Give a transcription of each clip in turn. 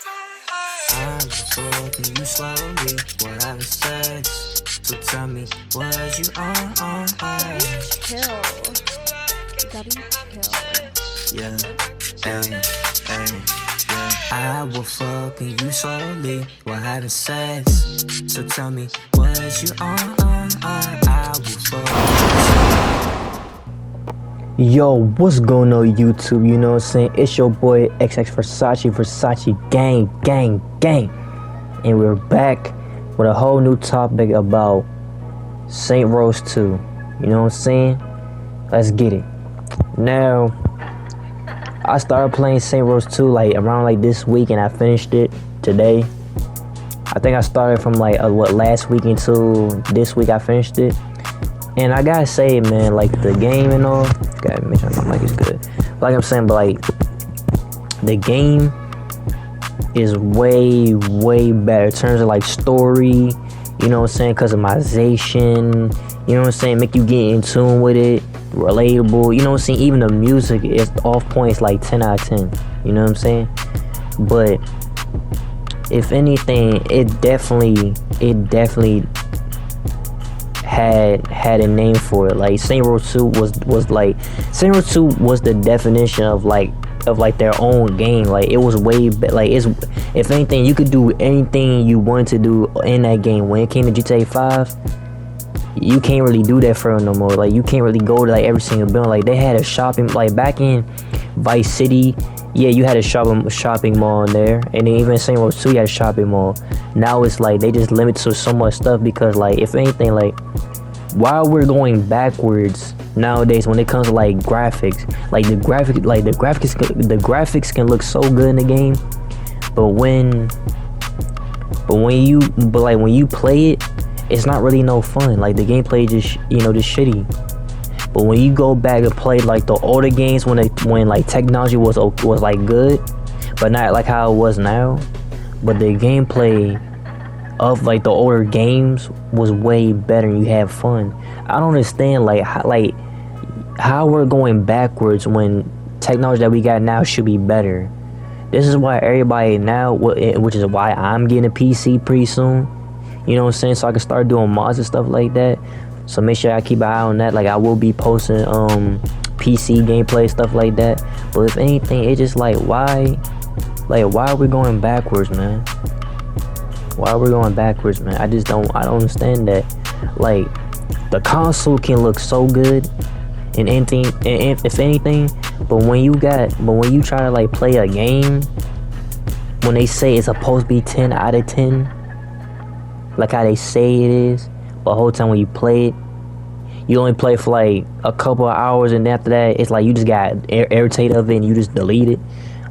I was fucking you slowly, we're having sex. So tell me, was you on? Chill. You gotta chill. Yeah, hey, yeah. I was fucking you slowly, we're having sex. So tell me, was you on? I was fucking you. Yo, what's going on YouTube? You know what I'm saying? It's your boy XX Versace gang. And we're back with a whole new topic about Saint Rose 2. You know what I'm saying? Let's get it. Now, I started playing Saint Rose 2 around this week, and I finished it today. I think I started from last week until this week I finished it. And I gotta say, man, the game and all, gotta make sure my mic is good. Like I'm saying, but the game is way better in terms of story, you know what I'm saying, customization, you know what I'm saying, make you get in tune with it, relatable, you know what I'm saying, even the music is off points 10 out of 10, you know what I'm saying. But if anything, it definitely had a name for it. Saint Rose 2 was Saint Rose 2 was the definition of their own game. It was way if anything, you could do anything you wanted to do in that game. When it came to GTA 5, you can't really do that for no more. You can't really go to every single building. They had a shopping back in Vice City. Yeah, you had a shopping mall in there, and then even Saint Rose 2, you had a shopping mall. Now it's they just limit to so much stuff because if anything, while we're going backwards nowadays when it comes to graphics, the graphics can look so good in the game, but when you play it, it's not really no fun. The gameplay just just shitty. But when you go back and play the older games when technology was good, but not how it was now, but the gameplay of the older games was way better and you have fun. I don't understand how we're going backwards when technology that we got now should be better. This is why everybody now, which is why I'm getting a PC pretty soon, you know what I'm saying, so I can start doing mods and stuff like that. So make sure I keep an eye on that. I will be posting PC gameplay, stuff like that. But if anything, it's just why are we going backwards, man? Why are we going backwards, man? I don't understand that. The console can look so good and anything, and if anything, but when you try to play a game, when they say it's supposed to be 10 out of 10, how they say it is, but the whole time when you play it, you only play for a couple of hours, and after that, it's you just got irritated of it and you just delete it.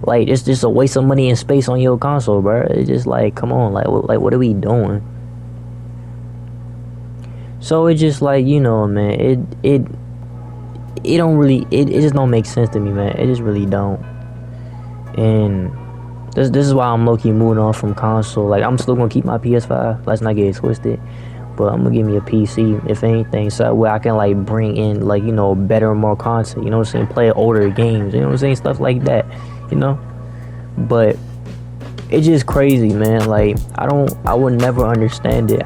It's just a waste of money and space on your console, bro. It's just come on, what are we doing? So it's just man, it don't really, it just don't make sense to me, man. It just really don't. And this is why I'm low-key moving on from console. I'm still gonna keep my PS5. Let's not get it twisted. But I'm gonna give me a PC, if anything, so where I can bring in better and more content. You know what I'm saying? Play older games. You know what I'm saying? Stuff like that. You know. But it's just crazy, man. I would never understand it.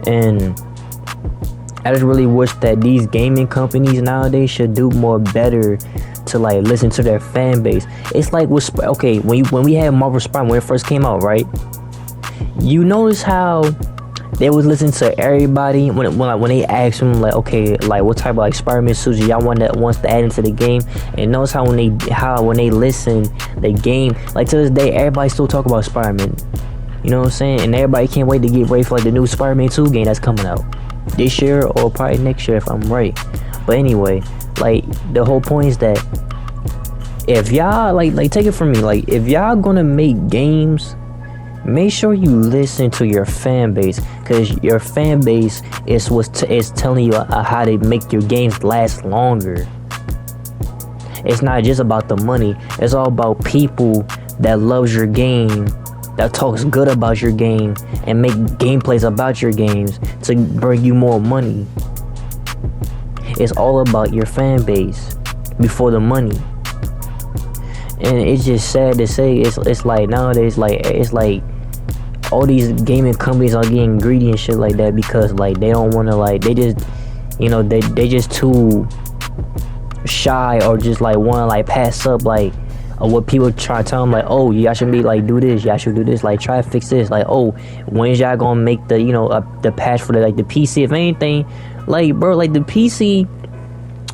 And I just really wish that these gaming companies nowadays should do more better to listen to their fan base. It's when we had Marvel Spider-Man when it first came out, right? You notice how they was listening to everybody when they asked them what type of Spider-Man suits y'all wants to add into the game, and notice how when they listen the game, to this day everybody still talk about Spider-Man. You know what I'm saying? And everybody can't wait to get ready for the new Spider-Man 2 game that's coming out this year or probably next year if I'm right. But anyway, the whole point is that if y'all take it from me, if y'all gonna make games, make sure you listen to your fan base, because your fan base is is telling you how to make your games last longer. It's not just about the money. It's all about people that loves your game, that talks good about your game, and make gameplays about your games to bring you more money. It's all about your fan base before the money. And it's just sad to say. It's like nowadays, like it's like all these gaming companies are getting greedy and shit like that because like they don't want to, like they just, you know, they just too shy or just like want to like pass up like what people try to tell them, like, oh, y'all should be like do this, y'all should do this, like try to fix this, like, oh, when's y'all gonna make the, you know, the patch for the, like the PC? If anything, like bro, like the PC,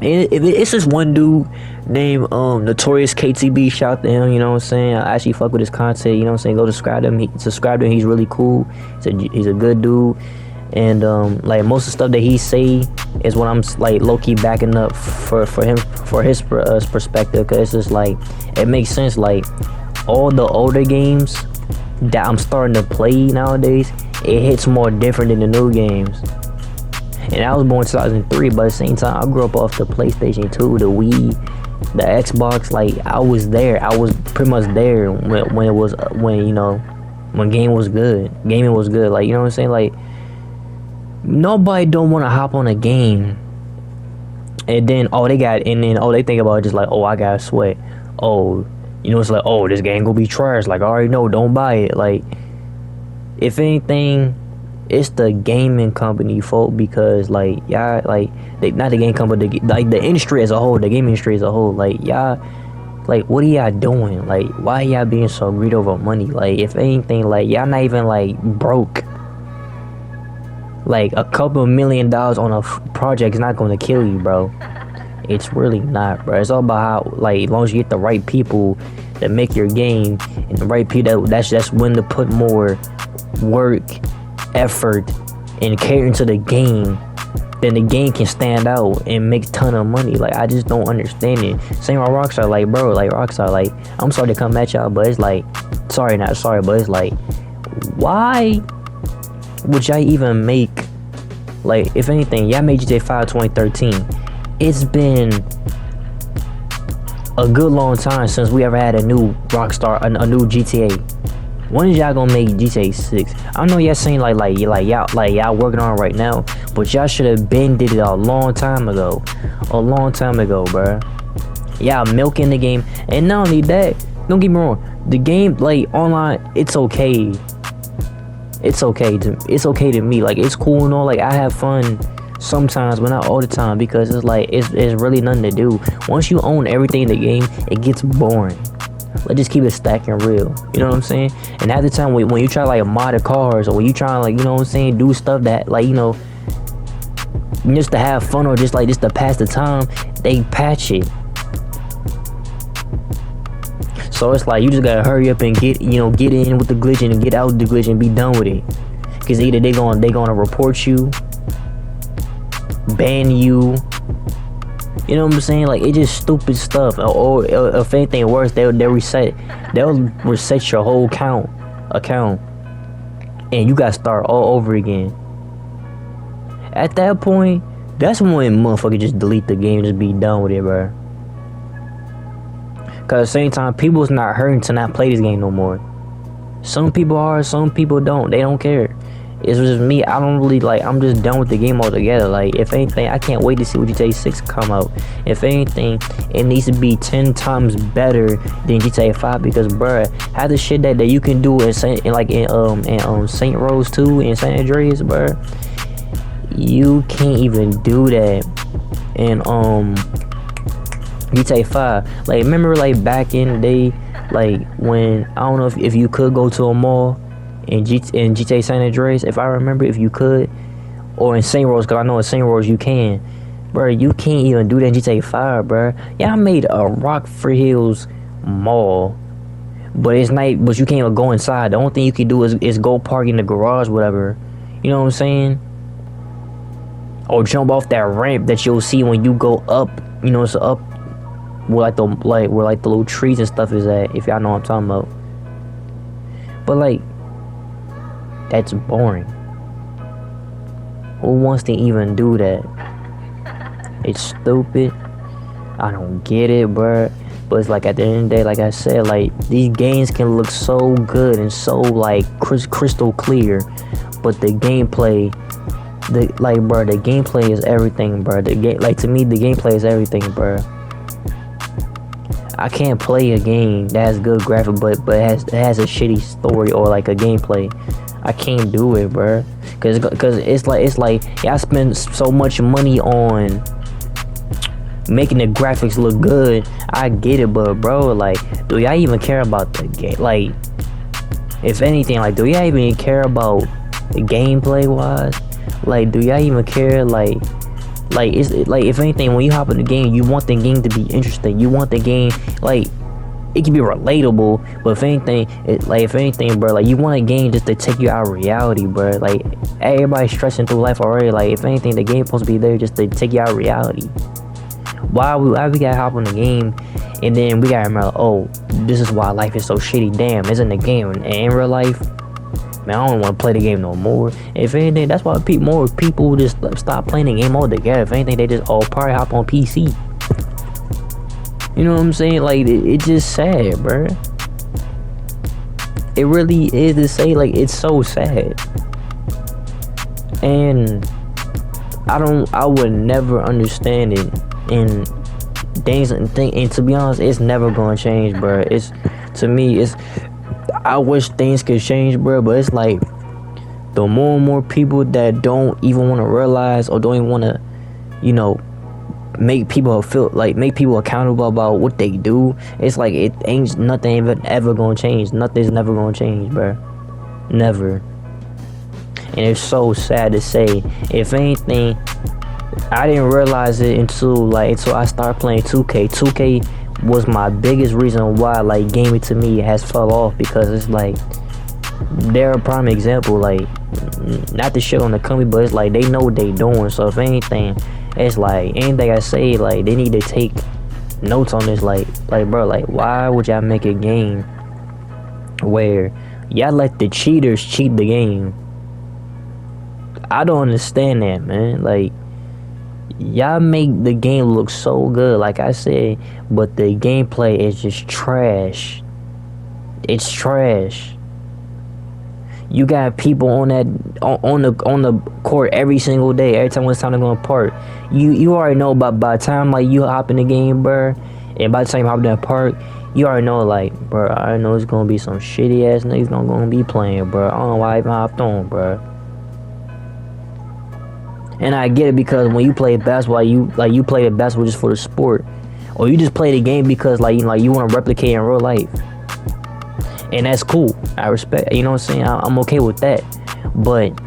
it's just one dude named Notorious KTB. Shout out to him, you know what I'm saying? I actually fuck with his content, you know what I'm saying? Go subscribe to him. He's really cool. He's a good dude. And like most of the stuff that he say is what I'm like low-key backing up for his perspective, because it's just like it makes sense. Like all the older games that I'm starting to play nowadays, it hits more different than the new games. And I was born in 2003, but at the same time, I grew up off the PlayStation 2, the Wii, the Xbox. Like I was there. I was pretty much there when it was when gaming was good. Like, you know what I'm saying? Like nobody don't want to hop on a game and then they think about it just like, oh, I gotta sweat. Oh, you know, it's like, oh, this game gonna be trash. Like I already know, don't buy it. Like if anything, it's the gaming company fault, because like y'all, like not the game company, like the industry as a whole, the gaming industry as a whole, like y'all, like what are y'all doing? Like why y'all being so greedy over money? Like if anything, like y'all not even like broke. Like a couple $1 million on a project is not going to kill you, bro. It's really not, bro. It's all about how, like, as long as you get the right people that make your game, and the right people that's when to put more work, effort, and catering to the game, then the game can stand out and make a ton of money. Like I just don't understand it. Same with Rockstar, like bro, like Rockstar, like I'm sorry to come at y'all, but it's like, not sorry, but it's like, why would y'all even make, like, if anything, y'all made GTA 5 2013. It's been a good long time since we ever had a new Rockstar, a new GTA. When is y'all gonna make GTA 6? I know y'all saying y'all working on it right now, but y'all should have been did it a long time ago, bruh. Y'all milking the game, and not only that, don't get me wrong, the game, like online, it's okay. It's okay to me. Like it's cool and all. Like I have fun sometimes, but not all the time, because it's like it's really nothing to do. Once you own everything in the game, it gets boring. Let's just keep it stacking real. You know what I'm saying? And at the time when you try like mod the cars, or when you try like, you know what I'm saying, do stuff that like, you know, just to have fun or just to pass the time, they patch it. So it's like you just gotta hurry up and get in with the glitch and get out with the glitch and be done with it. Cause either they gonna report you, ban you. You know what I'm saying? Like it's just stupid stuff. Or if anything worse, they'll reset your whole account, and you gotta start all over again. At that point, that's when motherfucker just delete the game and just be done with it, bro. Cause at the same time, people's not hurting to not play this game no more. Some people are, some people don't. They don't care. It's just me. I don't really like. I'm just done with the game altogether. Like if anything, I can't wait to see what GTA 6 come out. If anything, it needs to be 10 times better than GTA 5, because bruh, how the shit that you can do in Saint Rose 2 and San Andreas, bruh, you can't even do that. And GTA 5, like remember like back in the day, like when I don't know if you could go to a mall in GTA San Andreas, if I remember, if you could, or in St. Rose, because I know in St. Rose you can, bro. You can't even do that in GTA 5, bro. Yeah, I made a Rockford Hills mall, but it's not. But you can't even go inside. The only thing you can do is go park in the garage, whatever. You know what I'm saying? Or jump off that ramp that you'll see when you go up. You know, it's up where the little trees and stuff is at. If y'all know what I'm talking about. But like, that's boring. Who wants to even do that? It's stupid. I don't get it, bruh. But it's like at the end of the day, like I said, like these games can look so good and so like crystal clear, but the gameplay, the gameplay is everything, bruh. To me, the gameplay is everything, bruh. I can't play a game that has good graphic, but it has a shitty story or like a gameplay. I can't do it, bro. Cause it's like y'all spend so much money on making the graphics look good. I get it, but bro, like, do y'all even care about the game? Like, if anything, like, do y'all even care about the gameplay wise? Like, do y'all even care? Like it's like, if anything, when you hop in the game, you want the game to be interesting. You want the game, like, it can be relatable, but if anything, bro, like, you want a game just to take you out of reality, bro. Like, everybody's stressing through life already. Like, if anything, the game's supposed to be there just to take you out of reality. Why we gotta hop on the game and then we gotta remember, oh, this is why life is so shitty. Damn, it's in the game, and in real life, man, I don't want to play the game no more. If anything, that's why more people just stop playing the game altogether. If anything, they just probably hop on PC. You know what I'm saying? Like, it's just sad, bro. It really is to say, like, it's so sad. And I would never understand it. And to be honest, it's never gonna change, bro. I wish things could change, bro, but it's like, the more and more people that don't even want to realize or don't even want to, you know, make people accountable about what they do, it's like, it ain't nothing ever gonna change. Nothing's never gonna change, bro. Never. And it's so sad to say. If anything, I didn't realize it until I started playing 2K. 2K was my biggest reason why, like, gaming to me has fell off, because it's like, they're a prime example. Like, not to shit on the company, but it's like, they know what they doing. So if anything, it's like, anything I say, like, they need to take notes on this. Like, bro, like, why would y'all make a game where y'all let the cheaters cheat the game? I don't understand that, man. Like, y'all make the game look so good, like I said, but the gameplay is just trash. It's trash. You got people on the court every single day. Every time it's time to go to park, you already know. By the time, like, you hop in the game, bro, and by the time you hop in that park, you already know, like, bro, I know it's gonna be some shitty ass niggas gonna be playing, bro. I don't know why I even hopped on, bro. And I get it, because when you play basketball, you play the basketball just for the sport, or you just play the game because you want to replicate in real life, and that's cool. I respect, you know what I'm saying? I'm okay with that. But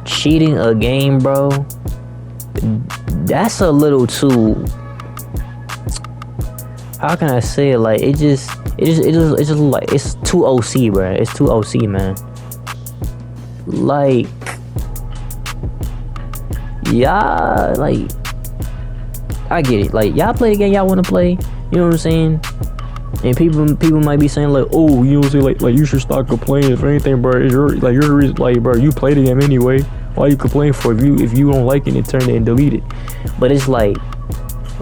cheating a game, bro, that's a little too. How can I say it? Like, it's just like, it's too OC, bro. It's too OC, man. Like, y'all, like, I get it. Like, y'all play the game y'all want to play. You know what I'm saying? And people might be saying, like, oh, you know what I'm saying? Like, you should stop complaining. If anything, bro, you're the reason. Like, bro, you play the game anyway. Why you complain for? If you don't like it, and turn it and delete it. But it's like,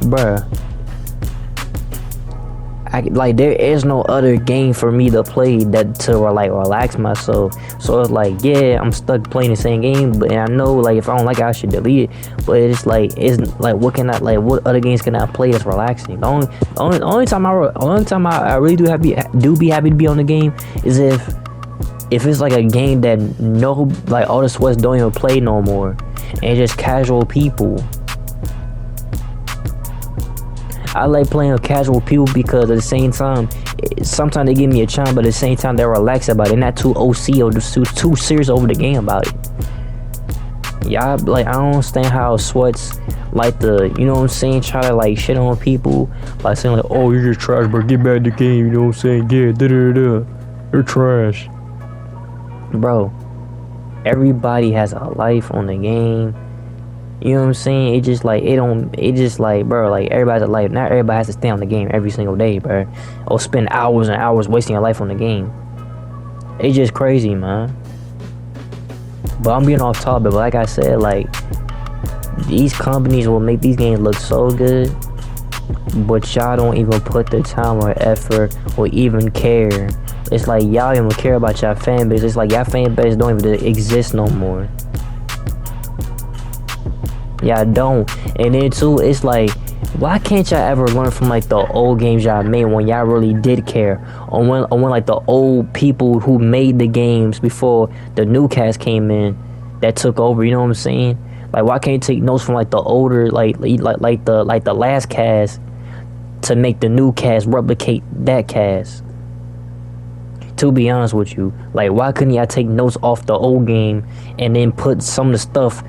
bruh, there is no other game for me to play that to relax myself. So it's like, yeah, I'm stuck playing the same game, but I know, like, if I don't like it, I should delete it. But it's like, what other games can I play that's relaxing? The only time I really do be happy to be on the game is if it's like a game that all the sweats don't even play no more, and just casual people. I like playing with casual people because at the same time, sometimes they give me a chance, but at the same time, they're relaxed about it. They're not too OC or too serious over the game about it. Yeah, I don't understand how sweats like you know what I'm saying, try to, like, shit on people by saying, like, oh, you're just trash, bro, get back in the game, you know what I'm saying, yeah, you're trash. Bro, everybody has a life on the game. You know what I'm saying? It just like, bro, like, everybody's a life. Not everybody has to stay on the game every single day, bro, or spend hours and hours wasting your life on the game. It's just crazy, man. But I'm getting off topic, but like I said, like, these companies will make these games look so good, but y'all don't even put the time or effort or even care. It's like, y'all don't even care about y'all fan base. It's like, y'all fan base don't even exist no more. Yeah, I don't. And then too, it's like, Why can't y'all ever learn from like the old games y'all made when y'all really did care, or when like the old people who made the games before the new cast came in that took over? You know what I'm saying? Like, why can't you take notes from like the older like the last cast to make the new cast replicate that cast? To be honest with you, like, why couldn't y'all take notes off the old game and then put some of the stuff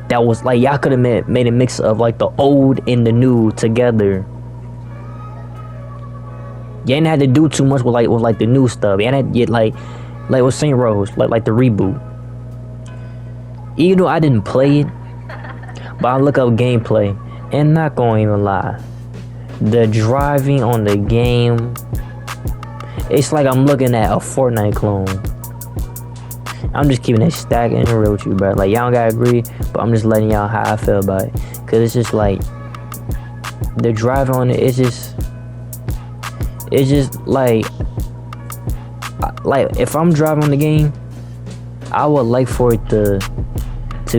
that was like, y'all could have made a mix of like the old and the new together. You ain't had to do too much with like the new stuff. You ain't had to get like with Saint Rose, like the reboot. Even though I didn't play it, but I look up gameplay, and not gonna even lie, the driving on the game, it's like I'm looking at a Fortnite clone. I'm just keeping it stacked and real with you, bro. Like, y'all don't gotta agree, but I'm just letting y'all how I feel about it. Cause it's just like, the drive on it, it's just like if I'm driving the game, I would like for it to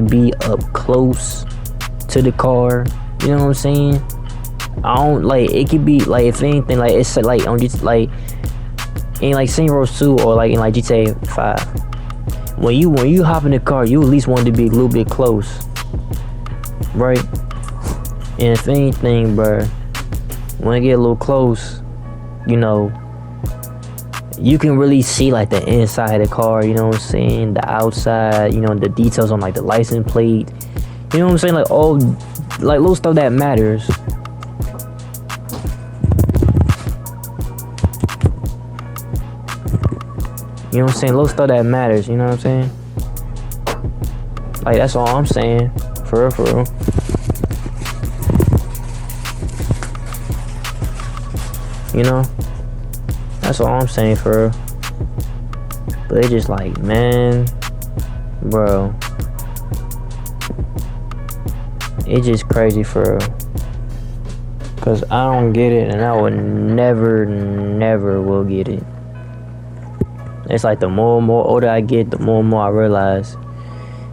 be up close to the car. You know what I'm saying? I don't like, it could be like, if anything, like it's like on just like in like Saint Rose 2 or like in like GTA 5. When you hop in the car, you at least want it to be a little bit close, right? And if anything, bro, when it get a little close, you know, you can really see like the inside of the car. You know what I'm saying? The outside, you know, the details on like the license plate. You know what I'm saying? Like all, like little stuff that matters. You know what I'm saying? Little stuff that matters, you know what I'm saying? Like, that's all I'm saying. For real, for real. You know? That's all I'm saying, for real. But it's just like, man, bro. It's just crazy, for real. Cause I don't get it, and I would never will get it. It's like the more and more older I get, the more and more I realize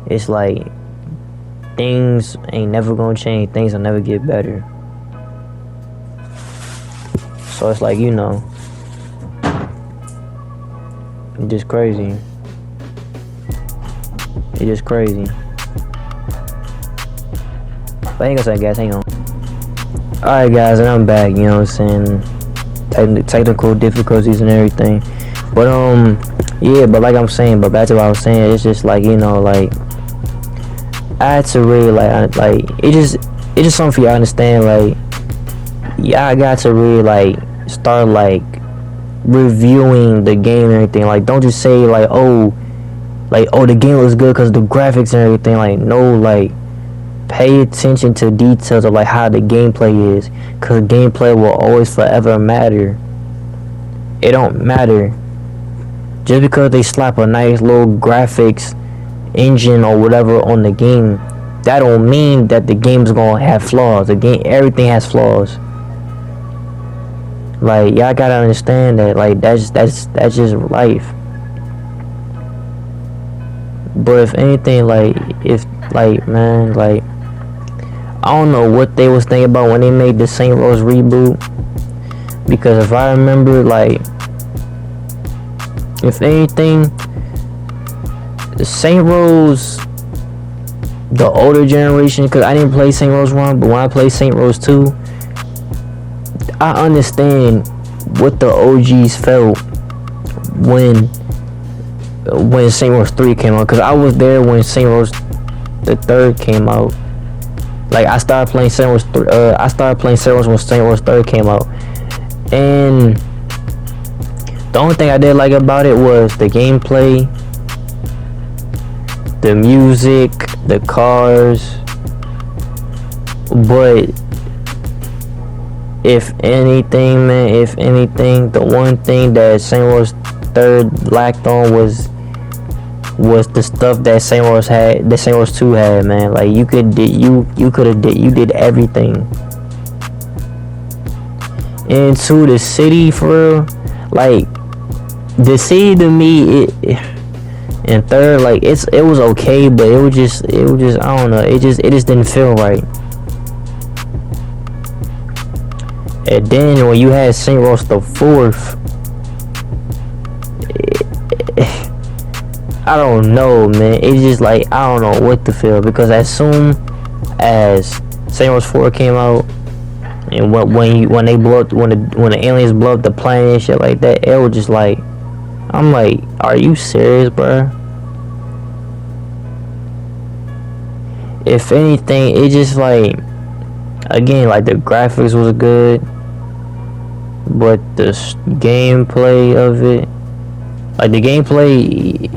it's like things ain't never gonna change. Things will never get better. So it's like, you know, it's just crazy. It's just crazy. But I ain't gonna say, guys, hang on. Alright, guys, and I'm back, you know what I'm saying? Technical difficulties and everything. But yeah, but like I'm saying, but back to what I was saying, it's just like, you know, like I had to really like it's just something for you to understand. Like, yeah, I got to really like start like reviewing the game and everything. Like, don't just say like, oh, the game looks good because the graphics and everything. Like, no, like pay attention to details of like how the gameplay is, because gameplay will always forever matter. It don't matter. Just because they slap a nice little graphics engine or whatever on the game, that don't mean that the game's gonna have flaws. The game, everything has flaws. Like, y'all gotta understand that. Like, that's just life. But if anything, like, man, like, I don't know what they was thinking about when they made the Saint Rose reboot. Because if I remember, like, if anything, the Saint Rose, the older generation, because I didn't play Saint Rose 1, but when I played Saint Rose 2, I understand what the OGs felt when Saint Rose 3 came out, because I was there when Saint Rose the 3rd came out. Like, I started playing Saint Rose when Saint Rose 3rd came out, and the only thing I did like about it was the gameplay, the music, the cars. But if anything, the one thing that Saint Rose 3rd lacked on was the stuff that Saint Rose had, that Saint Rose 2 had, man. Like, you did everything. And to the city, for real, like, the city to me, and 3rd, like, it was okay, but it was just I don't know, it just didn't feel right. And then when you had Saint Rose the Fourth, I don't know, man. It's just like I don't know what to feel, because as soon as Saint Rose 4 came out, and when they blow up, when the aliens blow up the planet and shit like that, it was just like, I'm like, are you serious, bro? If anything, it just like, again, like the graphics was good, but the gameplay of it, like the gameplay,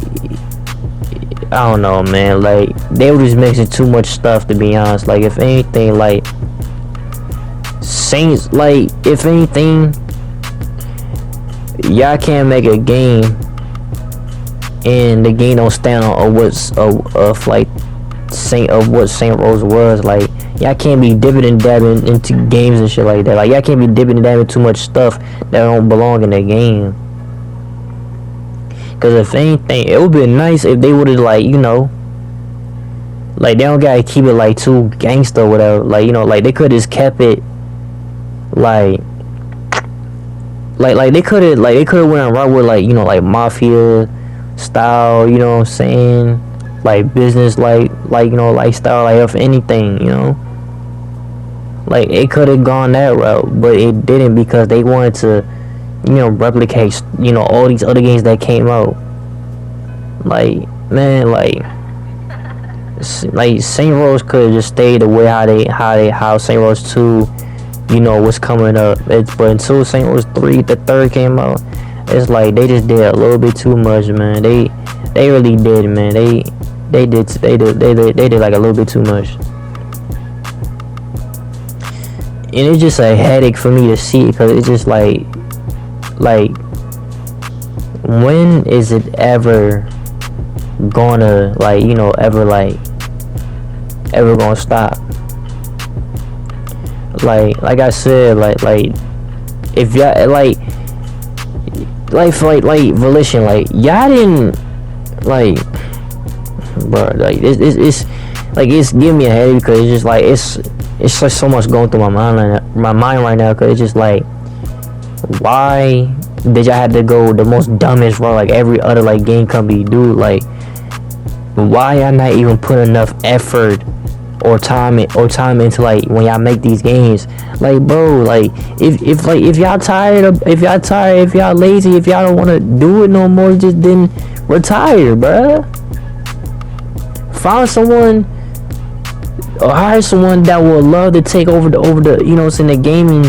I don't know, man. Like they were just mixing too much stuff, to be honest. Like if anything, like Saints, like if anything, y'all can't make a game and the game don't stand on what's of like what Saint Rose was. Like y'all can't be dipping and dabbing into games and shit like that. Like y'all can't be dipping and dabbing too much stuff that don't belong in the game. Cause if anything, it would be nice if they would've, like, you know, like they don't gotta keep it like too gangster or whatever. Like, you know, like they could just kept it like they could've went around with, like, you know, like mafia style, you know what I'm saying? Like business, like you know, lifestyle, like if anything, you know. Like it could have gone that route, but it didn't, because they wanted to, you know, replicate, you know, all these other games that came out. Like, man, like Saint Rose could have just stayed the way how Saint Rose 2, you know, was coming up. But until Saint Rose 3, the third came out, it's like they just did a little bit too much, man. They really did, man. They did like a little bit too much. And it's just a headache for me to see, because it's just like when is it ever gonna, like, you know, ever gonna stop? Like I said, like if y'all like Volition, like y'all didn't, like, bro, like it's like it's giving me a headache, because it's just like it's like so much going through my mind right now, because it's just like, why did y'all have to go the most dumbest route like every other like game company do? Like, why y'all not even put enough effort or time into, like, when y'all make these games? Like, bro, like if y'all tired, if y'all lazy, if y'all don't want to do it no more, just then retire, bruh. Find someone or hire someone that will love to take over the you know, it's in the gaming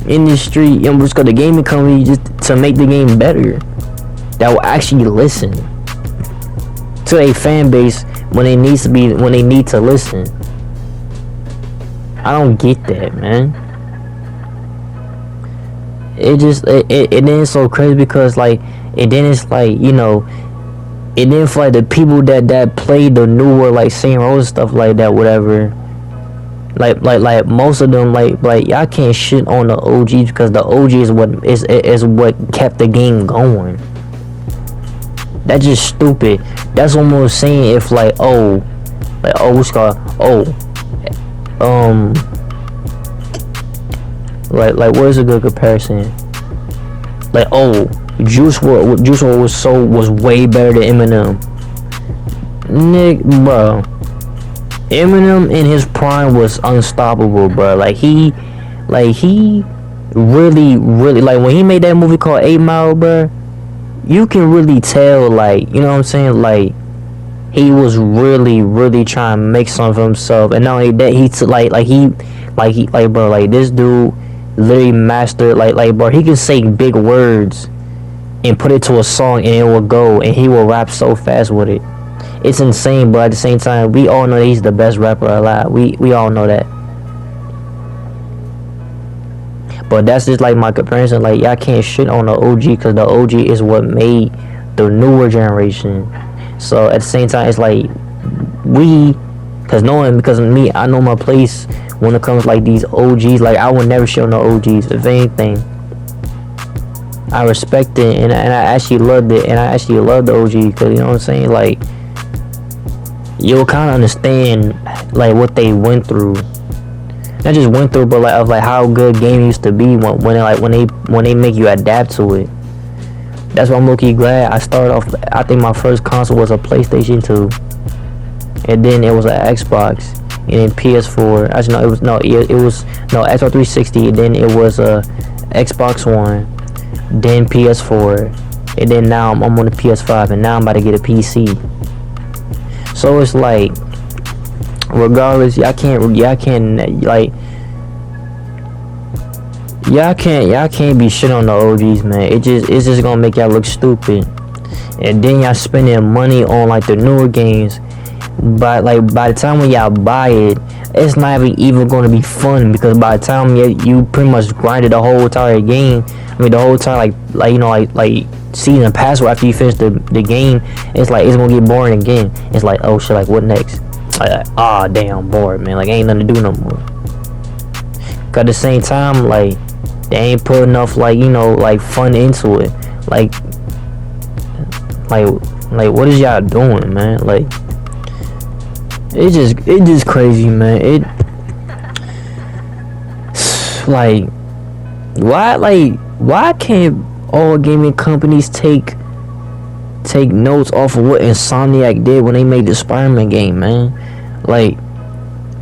industry, and just got the gaming company just to make the game better, that will actually listen to a fan base when they need to listen. I don't get that, man. It then it's so crazy, because like, and then it's like, you know, and then for like the people that played the newer like Saint Rose stuff like that, whatever, like most of them, like y'all can't shit on the OG, because the OG is what kept the game going. That's just stupid. That's almost saying if like what's called like what is a good comparison? Like, Juice WRLD was way better than Eminem. Nick, bro. Eminem in his prime was unstoppable, bro. Like he really, like when he made that movie called 8 Mile, bro, you can really tell, like, you know what I'm saying, like he was really trying to make something for himself. And not only that, he took bro, like this dude literally mastered, like bro, he can say big words and put it to a song and it will go, and he will rap so fast with it. It's insane, but at the same time, we all know he's the best rapper alive. We all know that. But that's just like my comparison. Like, y'all can't shit on the OG, because the OG is what made the newer generation. So at the same time, it's like because me, I know my place when it comes like these OGs. Like, I would never shit on the OGs. If anything, I respect it, and I actually loved it, and I actually love the OG, because, you know what I'm saying, like, you'll kind of understand like what they went through. I just went through, but like of like how good game used to be when they make you adapt to it. That's why I'm low-key glad I started off. I think my first console was a PlayStation 2, and then it was an Xbox, and then PS4. Actually, no, it was Xbox 360, and then it was a Xbox One, then PS4, and then now I'm on the PS5, and now I'm about to get a PC. So it's like, regardless, y'all can't be shit on the OGs, man. It's just gonna make y'all look stupid, and then y'all spending money on like the newer games, but like by the time when y'all buy it, it's not even gonna be fun, because by the time you pretty much grinded the whole entire game. I mean the whole time like season password after you finish the game, it's like it's gonna get boring again. It's like, oh shit, like what next? Like damn, bored, man. Like ain't nothing to do no more. Cause at the same time, like they ain't put enough like fun into it. Like what is y'all doing, man? Like it's just crazy, man. It like why can't all gaming companies take notes off of what Insomniac did when they made the Spider-Man game, man? Like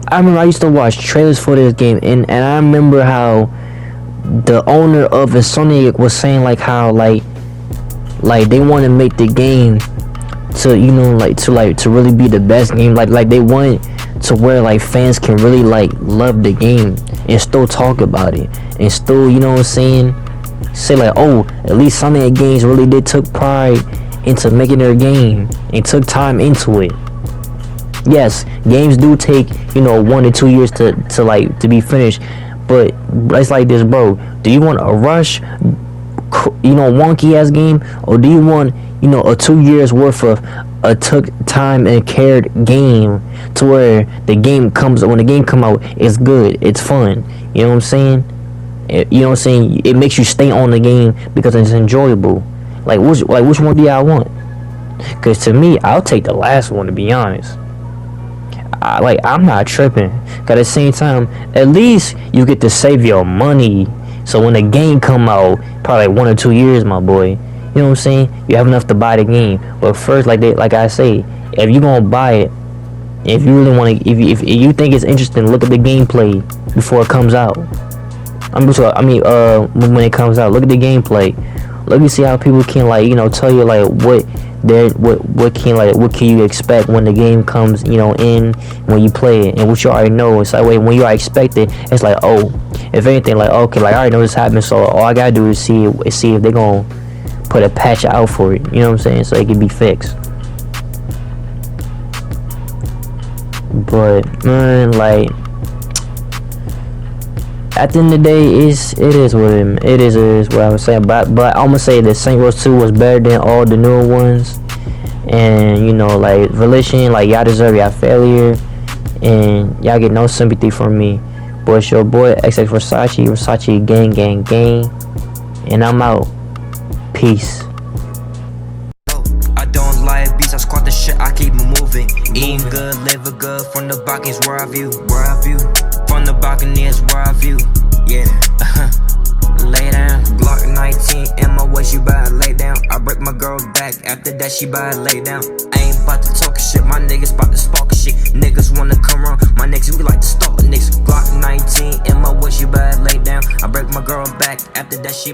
I remember I used to watch trailers for this game, and I remember how the owner of Insomniac was saying like how like they want to make the game to to really be the best game, like they want to where like fans can really like love the game and still talk about it, and still, you know what I'm saying, say like, oh, at least some of the games really did took pride into making their game and took time into it. Yes, games do take 1 to 2 years to be finished, but it's like this, bro. Do you want a rush, wonky ass game, or do you want a 2 years worth of a took time and cared game to where when the game come out, it's good, it's fun, you know what I'm saying? It makes you stay on the game because it's enjoyable. Like which one do y'all want? Because to me, I'll take the last one, to be honest. I'm not tripping. Cause at the same time, at least you get to save your money. So when the game come out, probably like 1 or 2 years, my boy, you know what I'm saying, you have enough to buy the game. But first, like I say, if you gonna buy it, if you really want to, if you think it's interesting, look at the gameplay before it comes out. When it comes out, look at the gameplay. Let me see how people can tell you like what can you expect when the game comes in, when you play it, and what you already know. It's like, wait, when you are expecting, it's like, oh, if anything, like, okay, like I already know this happened, so all I gotta do is see if they're gonna put a patch out for it, you know what I'm saying, so it can be fixed. But man, like at the end of the day, it is what I was saying. But I'm gonna say that Saint Rose 2 was better than all the newer ones, and like Volition, like y'all deserve y'all failure, and y'all get no sympathy from me. But it's your boy XX Versace gang, and I'm out. Peace. I don't like beats, I squat the shit, I keep moving. Eating good, living good, from the balconies where I view. From the balcony is where I view. Yeah, lay down. Glock 19 in my way, she better lay down. I break my girl back, after that she better lay down. I ain't about to talk shit, my niggas about to spark shit. Niggas wanna come around, my niggas we like to stalk niggas. Glock 19 in my way, she better lay down. I break my girl back, after that she